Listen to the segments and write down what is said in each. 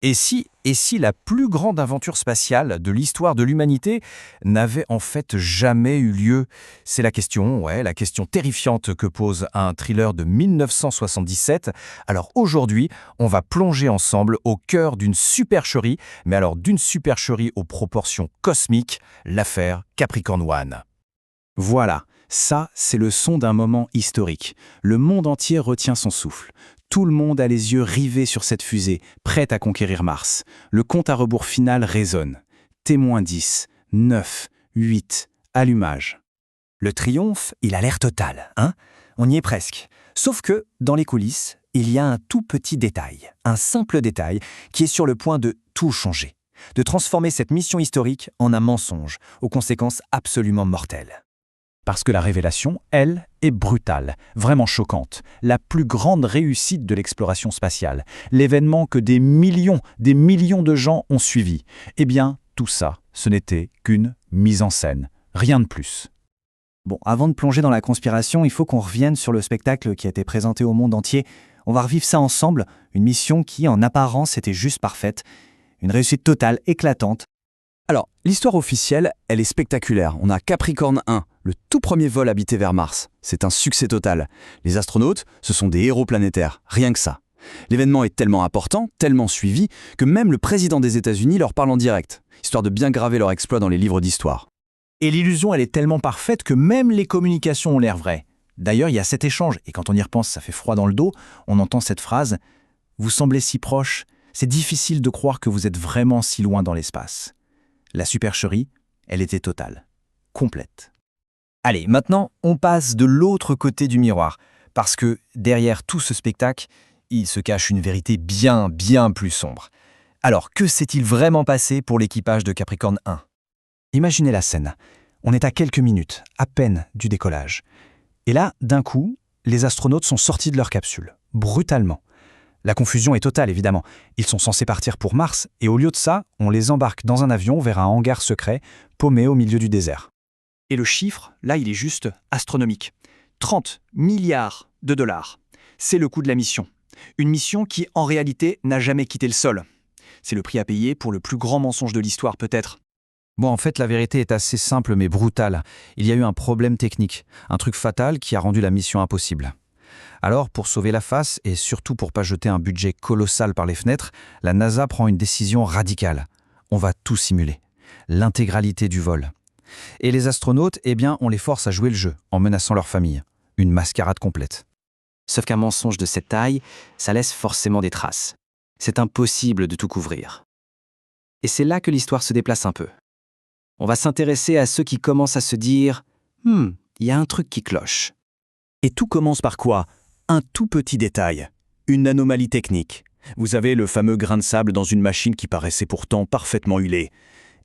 Et si la plus grande aventure spatiale de l'histoire de l'humanité n'avait en fait jamais eu lieu? C'est la question, la question terrifiante que pose un thriller de 1977. Alors aujourd'hui, on va plonger ensemble au cœur d'une supercherie, mais alors d'une supercherie aux proportions cosmiques, l'affaire Capricorn One. Voilà, ça, c'est le son d'un moment historique. Le monde entier retient son souffle. Tout le monde a les yeux rivés sur cette fusée, prête à conquérir Mars. Le compte à rebours final résonne. Témoin 10, 9, 8, allumage. Le triomphe, il a l'air total, hein? On y est presque. Sauf que, dans les coulisses, il y a un tout petit détail, un simple détail, qui est sur le point de tout changer, de transformer cette mission historique en un mensonge, aux conséquences absolument mortelles. Parce que la révélation, elle, est brutale, vraiment choquante. La plus grande réussite de l'exploration spatiale. L'événement que des millions de gens ont suivi. Eh bien, tout ça, ce n'était qu'une mise en scène. Rien de plus. Bon, avant de plonger dans la conspiration, il faut qu'on revienne sur le spectacle qui a été présenté au monde entier. On va revivre ça ensemble, une mission qui, en apparence, était juste parfaite. Une réussite totale, éclatante. Alors, l'histoire officielle, elle est spectaculaire. On a Capricorn 1, le tout premier vol habité vers Mars. C'est un succès total. Les astronautes, ce sont des héros planétaires, rien que ça. L'événement est tellement important, tellement suivi, que même le président des États-Unis leur parle en direct, histoire de bien graver leur exploit dans les livres d'histoire. Et l'illusion, elle est tellement parfaite que même les communications ont l'air vraies. D'ailleurs, il y a cet échange, et quand on y repense, ça fait froid dans le dos, on entend cette phrase « Vous semblez si proche, c'est difficile de croire que vous êtes vraiment si loin dans l'espace ». La supercherie, elle était totale, complète. Allez, maintenant, on passe de l'autre côté du miroir, parce que derrière tout ce spectacle, il se cache une vérité bien plus sombre. Alors, que s'est-il vraiment passé pour l'équipage de Capricorn 1? Imaginez la scène. On est à quelques minutes, à peine, du décollage. Et là, d'un coup, les astronautes sont sortis de leur capsule, brutalement. La confusion est totale, évidemment. Ils sont censés partir pour Mars, et au lieu de ça, on les embarque dans un avion vers un hangar secret, paumé au milieu du désert. Et le chiffre, là, il est juste astronomique. 30 milliards de dollars. C'est le coût de la mission. Une mission qui, en réalité, n'a jamais quitté le sol. C'est le prix à payer pour le plus grand mensonge de l'histoire, peut-être. Bon, en fait, la vérité est assez simple mais brutale. Il y a eu un problème technique, un truc fatal qui a rendu la mission impossible. Alors, pour sauver la face, et surtout pour pas jeter un budget colossal par les fenêtres, la NASA prend une décision radicale. On va tout simuler. L'intégralité du vol. Et les astronautes, on les force à jouer le jeu, en menaçant leur famille. Une mascarade complète. Sauf qu'un mensonge de cette taille, ça laisse forcément des traces. C'est impossible de tout couvrir. Et c'est là que l'histoire se déplace un peu. On va s'intéresser à ceux qui commencent à se dire « il y a un truc qui cloche ». Et tout commence par quoi? Un tout petit détail. Une anomalie technique. Vous avez le fameux grain de sable dans une machine qui paraissait pourtant parfaitement huilée.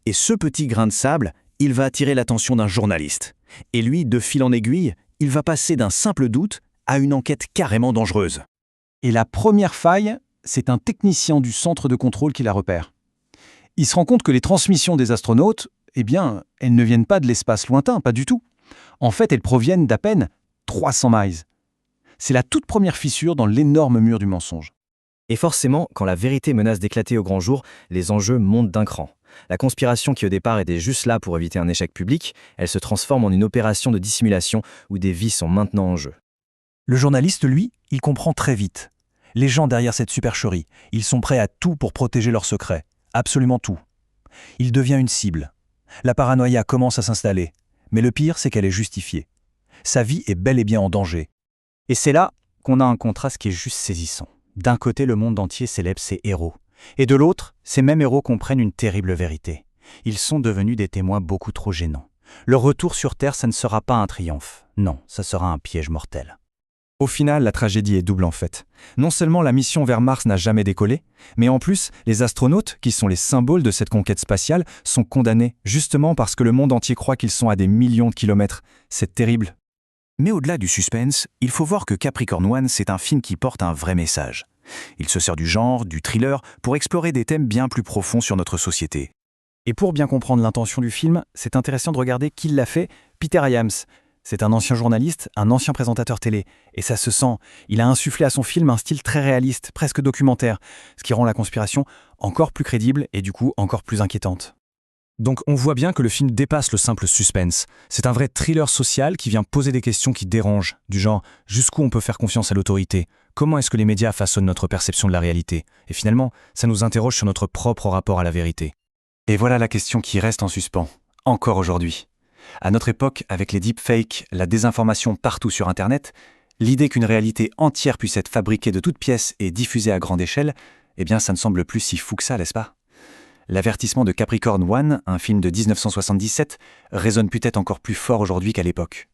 Et ce petit grain de sable, il va attirer l'attention d'un journaliste. Et lui, de fil en aiguille, il va passer d'un simple doute à une enquête carrément dangereuse. Et la première faille, c'est un technicien du centre de contrôle qui la repère. Il se rend compte que les transmissions des astronautes, elles ne viennent pas de l'espace lointain, pas du tout. En fait, elles proviennent d'à peine 300 miles. C'est la toute première fissure dans l'énorme mur du mensonge. Et forcément, quand la vérité menace d'éclater au grand jour, les enjeux montent d'un cran. La conspiration qui au départ était juste là pour éviter un échec public, elle se transforme en une opération de dissimulation où des vies sont maintenant en jeu. Le journaliste, lui, il comprend très vite. Les gens derrière cette supercherie, ils sont prêts à tout pour protéger leur secret. Absolument tout. Il devient une cible. La paranoïa commence à s'installer. Mais le pire, c'est qu'elle est justifiée. Sa vie est bel et bien en danger. Et c'est là qu'on a un contraste qui est juste saisissant. D'un côté, le monde entier célèbre ses héros. Et de l'autre, ces mêmes héros comprennent une terrible vérité. Ils sont devenus des témoins beaucoup trop gênants. Leur retour sur Terre, ça ne sera pas un triomphe. Non, ça sera un piège mortel. Au final, la tragédie est double en fait. Non seulement la mission vers Mars n'a jamais décollé, mais en plus, les astronautes, qui sont les symboles de cette conquête spatiale, sont condamnés, justement parce que le monde entier croit qu'ils sont à des millions de kilomètres. C'est terrible. Mais au-delà du suspense, il faut voir que Capricorn One, c'est un film qui porte un vrai message. Il se sert du genre, du thriller, pour explorer des thèmes bien plus profonds sur notre société. Et pour bien comprendre l'intention du film, c'est intéressant de regarder qui l'a fait, Peter Hyams. C'est un ancien journaliste, un ancien présentateur télé. Et ça se sent. Il a insufflé à son film un style très réaliste, presque documentaire, ce qui rend la conspiration encore plus crédible et du coup encore plus inquiétante. Donc on voit bien que le film dépasse le simple suspense. C'est un vrai thriller social qui vient poser des questions qui dérangent, du genre jusqu'où on peut faire confiance à l'autorité, comment est-ce que les médias façonnent notre perception de la réalité, et finalement ça nous interroge sur notre propre rapport à la vérité. Et voilà la question qui reste en suspens, encore aujourd'hui. À notre époque, avec les deepfakes, la désinformation partout sur Internet, l'idée qu'une réalité entière puisse être fabriquée de toutes pièces et diffusée à grande échelle, eh bien ça ne semble plus si fou que ça, n'est-ce pas ? L'avertissement de Capricorn One, un film de 1977, résonne peut-être encore plus fort aujourd'hui qu'à l'époque.